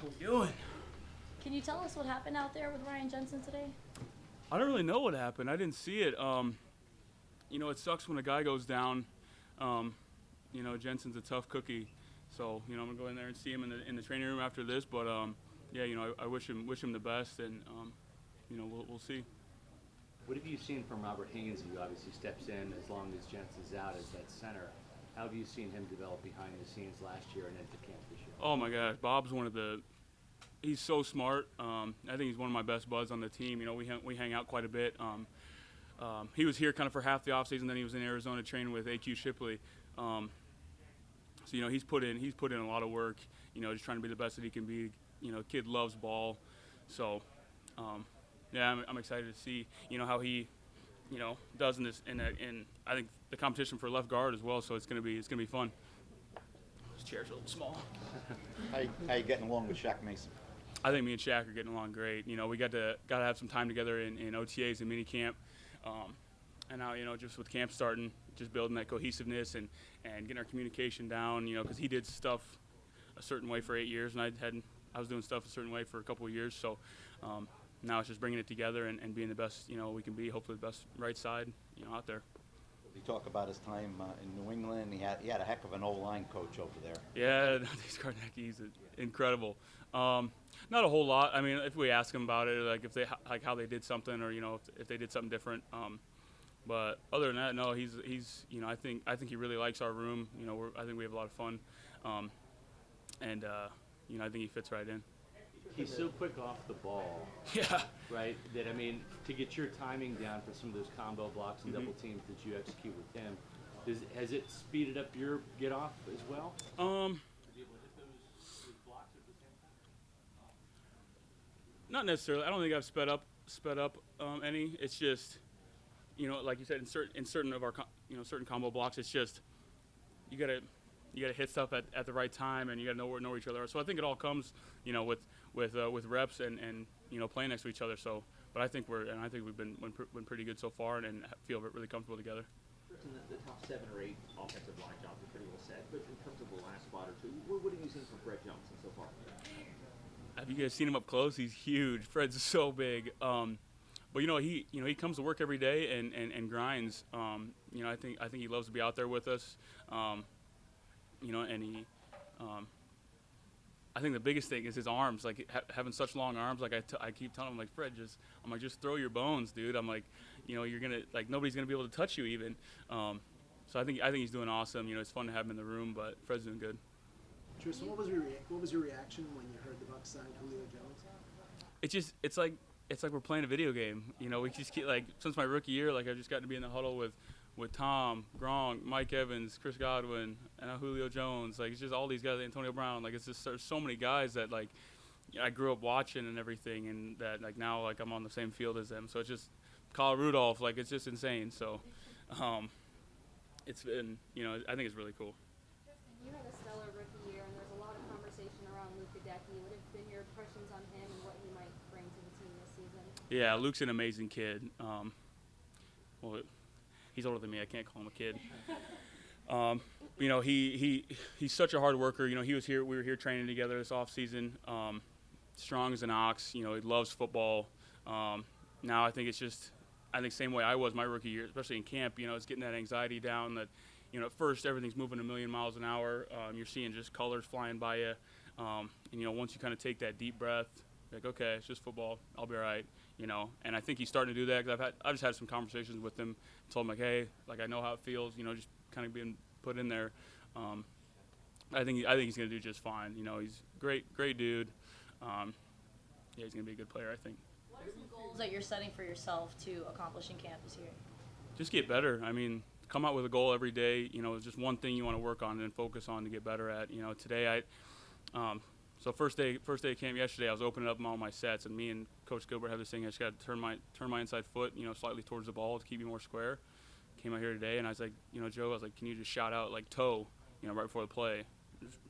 How we doing? Can you tell us what happened out there with Ryan Jensen today? I don't really know what happened. I didn't see it. It sucks when a guy goes down. Jensen's a tough cookie, so I'm gonna go in there and see him in the training room after this. But I wish him the best, and we'll see. What have you seen from Robert Haynesville, who obviously steps in as long as Jensen's out as that center? How have you seen him develop behind the scenes last year and into camp this year? Oh my gosh, Bob's he's so smart. I think he's one of my best buds on the team. We hang out quite a bit. He was here kind of for half the offseason, then he was in Arizona training with AQ Shipley. He's put in a lot of work. Just trying to be the best that he can be. Kid loves ball, so I'm excited to see how he does in this. And I think the competition for left guard as well. So it's gonna be fun. This chair's a little small. How you getting along with Shaq Mason? I think me and Shaq are getting along great. We got to have some time together in OTAs and minicamp, and now just with camp starting, just building that cohesiveness and getting our communication down. Because he did stuff a certain way for 8 years, and I was doing stuff a certain way for a couple of years. So now it's just bringing it together and being the best we can be. Hopefully the best right side out there. You talk about his time in New England. He had a heck of an O-line coach over there. Yeah, these Karnecki's incredible. Not a whole lot. I mean, if we ask him about it, like if they how they did something, or if they did something different. But other than that, no, he's I think he really likes our room. I think we have a lot of fun, and I think he fits right in. He's so quick off the ball. Yeah. Right. That to get your timing down for some of those combo blocks and double teams that you execute with him, has it speeded up your get off as well? Not necessarily. I don't think I've sped up any. It's just, like you said, in certain of our certain combo blocks, it's just you gotta hit stuff at the right time, and you gotta know where each other are. So I think it all comes, with reps and playing next to each other. So, but I think we've been pretty good so far, and feel really comfortable together. Tristan, the top 7 or 8 offensive line jobs are pretty well set, but in terms of the last spot or two, what have you seen from Fred Johnson so far? Have you guys seen him up close? He's huge. Fred's so big. But he comes to work every day and grinds. I think he loves to be out there with us. And he. I think the biggest thing is his arms. Like having such long arms. Like I keep telling him, like, Fred, just throw your bones, dude. I'm like, you're gonna, like, nobody's gonna be able to touch you even. So I think he's doing awesome. It's fun to have him in the room, but Fred's doing good. Tristan, what was your reaction when you heard the Bucs signed Julio Jones? It's like we're playing a video game. We just keep, like, since my rookie year, like, I've just gotten to be in the huddle with Tom, Gronk, Mike Evans, Chris Godwin, and Julio Jones. Like, it's just all these guys, Antonio Brown. Like, it's just, there's so many guys that, like, I grew up watching and everything, and that, like, now, like, I'm on the same field as them. So it's just Kyle Rudolph. Like, it's just insane. So it's been, I think it's really cool. You had a stellar rookie year, and there's a lot of conversation around Luke Gadecki. What have been your impressions on him and what he might bring to the team this season? Yeah, Luke's an amazing kid. He's older than me. I can't call him a kid. He's such a hard worker. We were here training together this off season. Strong as an ox. He loves football. Now I think it's just, same way I was my rookie year, especially in camp. It's getting that anxiety down. That at first everything's moving a million miles an hour. You're seeing just colors flying by you. And once you kind of take that deep breath, like, okay, it's just football. I'll be all right. And I think he's starting to do that, because I've just had some conversations with him. Told him, like, hey, like, I know how it feels. Just kind of being put in there. I think he's gonna do just fine. He's great dude. He's gonna be a good player, I think. What are some goals that you're setting for yourself to accomplish in camp this year? Just get better. Come out with a goal every day. It's just one thing you want to work on and focus on to get better at. Today so first day of camp yesterday, I was opening up all my sets, and me and Coach Gilbert have this thing. I just got to turn my inside foot, slightly towards the ball to keep me more square. Came out here today, and I was like, Joe, can you just shout out, like, toe, right before the play?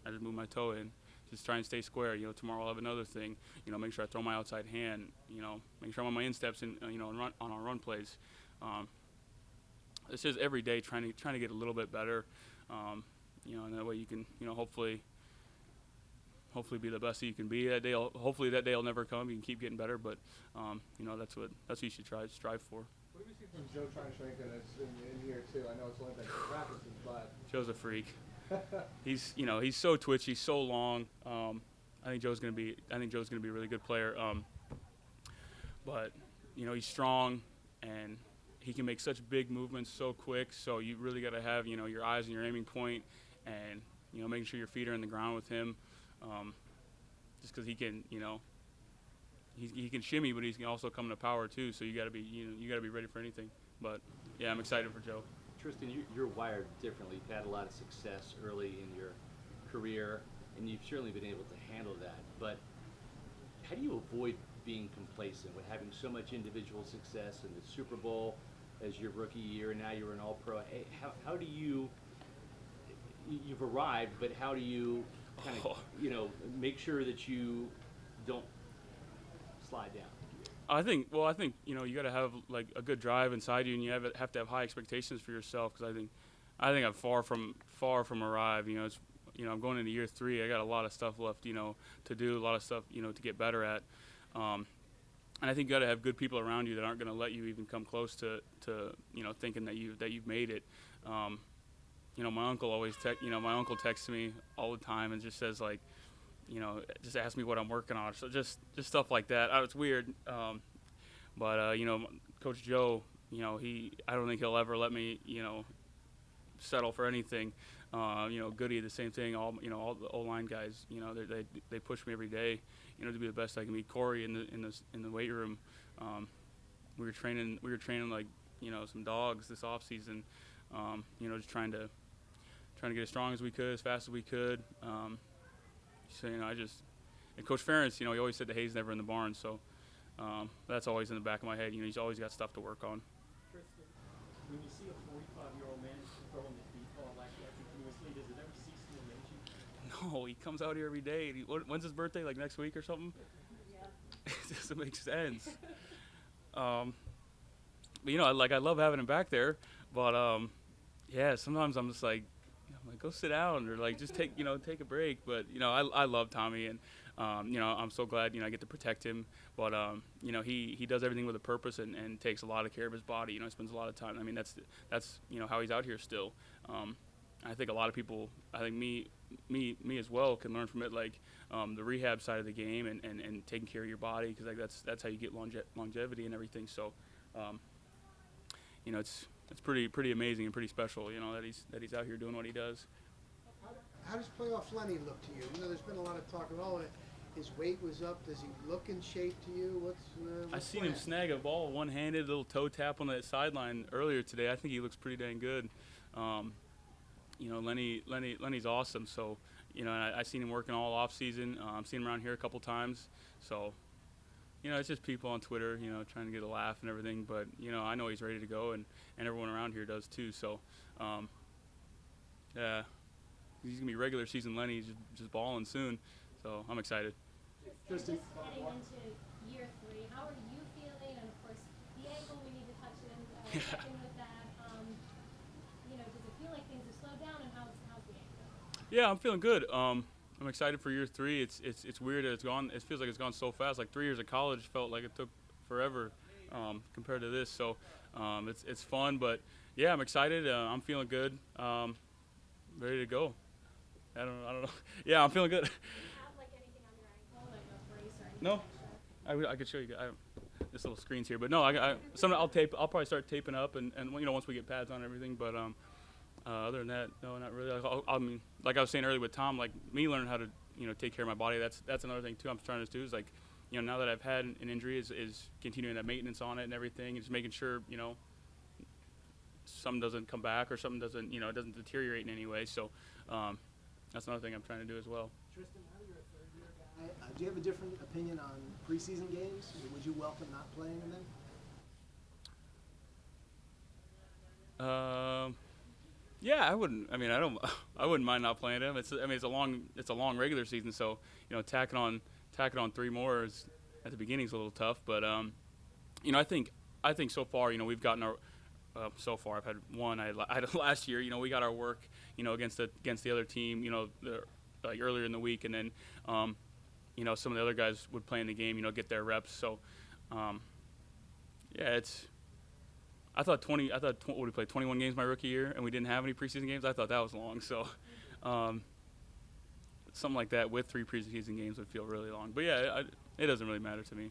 I just moved my toe in, just try and stay square. Tomorrow I'll have another thing. Make sure I throw my outside hand. Make sure I'm on my insteps and on our run plays. It's just every day trying to get a little bit better. And that way you can hopefully hopefully be the best that you can be that day. Hopefully that day will never come. You can keep getting better, but that's what you should strive for. What have you seen from Joe trying to strengthen us in here too? I know it's only been 2 practices, but Joe's a freak. He's so twitchy, so long. I think Joe's gonna be a really good player. But he's strong and he can make such big movements so quick. So you really got to have your eyes on your aiming point and making sure your feet are in the ground with him. Just because he can he can shimmy, but he can also come to power too. So you got to be ready for anything. But yeah, I'm excited for Joe. Tristan, you're wired differently. You've had a lot of success early in your career, and you've certainly been able to handle that. But how do you avoid being complacent with having so much individual success in the Super Bowl as your rookie year, and now you're an All-Pro? How do you've arrived, but how do you kind of make sure that you don't slide down? I think you got to have like a good drive inside you, and you have to have high expectations for yourself. Because I think I'm far from arrived. I'm going into year 3. I got a lot of stuff left, to do, a lot of stuff, to get better at. And I think you got to have good people around you that aren't going to let you even come close to thinking that you've made it. My uncle always my uncle texts me all the time and just says like, just ask me what I'm working on. So just stuff like that. It's weird. But Coach Joe, I don't think he'll ever let me, settle for anything. Goody, the same thing. All the O-line guys, they push me every day, to be the best I can be. Corey in the weight room, we were training like, some dogs this off season, just trying to get as strong as we could, as fast as we could. So and Coach Ferentz, he always said the hay's never in the barn. So that's always in the back of my head. He's always got stuff to work on. Tristan, when you see a 45-year-old man throwing the deep ball like that continuously, does it ever cease to amaze you? No, he comes out here every day. When's his birthday? Like next week or something? Yeah. It doesn't make sense. But I love having him back there. But yeah, sometimes I'm just like, go sit down or like just take a break. But I love Tommy, and I'm so glad I get to protect him. But he does everything with a purpose and takes a lot of care of his body. He spends a lot of time. I mean that's how he's out here still. I think a lot of people, I think me as well, can learn from it, like the rehab side of the game and taking care of your body, because like that's how you get longevity and everything. So it's pretty amazing and pretty special, that he's out here doing what he does. How does playoff Lenny look to you? There's been a lot of talk about his weight was up. Does he look in shape to you? What's I seen him snag a ball one-handed, little toe tap on that sideline earlier today. I think he looks pretty dang good. Lenny's awesome. So, I seen him working all off season. I've seen him around here a couple times. So, it's just people on Twitter, trying to get a laugh and everything. But, I know he's ready to go, and everyone around here does too. So, yeah, he's going to be regular season Lenny. He's just balling soon. So, I'm excited. Tristan, heading into year 3, how are you feeling? And, of course, the ankle, we need to touch check in with that. Does it feel like things have slowed down, and how's the ankle? Yeah, I'm feeling good. I'm excited for year 3. It's weird that it's gone. It feels like it's gone so fast. Like 3 years of college felt like it took forever compared to this. So it's fun, but yeah, I'm excited. I'm feeling good. Ready to go. I don't know. Yeah, I'm feeling good. Do you have like anything on your ankle, like a brace or anything? No, I could show you. This little screen's here, but no, I'll probably start taping up, and once we get pads on and everything. But other than that, no, not really. I mean, like I was saying earlier with Tom, like me learning how to take care of my body. That's another thing too. I'm trying to do is like now that I've had an injury, is continuing that maintenance on it and everything, and just making sure something doesn't come back or something doesn't doesn't deteriorate in any way. So that's another thing I'm trying to do as well. Tristan, now you're a third-year guy. Do you have a different opinion on preseason games? Would you welcome not playing in them? Yeah, I wouldn't. I mean, I wouldn't mind not playing them. It's a long regular season, so tacking on 3 more at the beginning is a little tough. But I think so far, we've gotten our. So far, I've had one. I had last year. We got our work. Against the other team. like earlier in the week, and then you know, some of the other guys would play in the game, you know, get their reps. So yeah, it's. I thought what we played 21 games my rookie year, and we didn't have any preseason games. I thought that was long. So something like that with 3 preseason games would feel really long. But yeah, it doesn't really matter to me.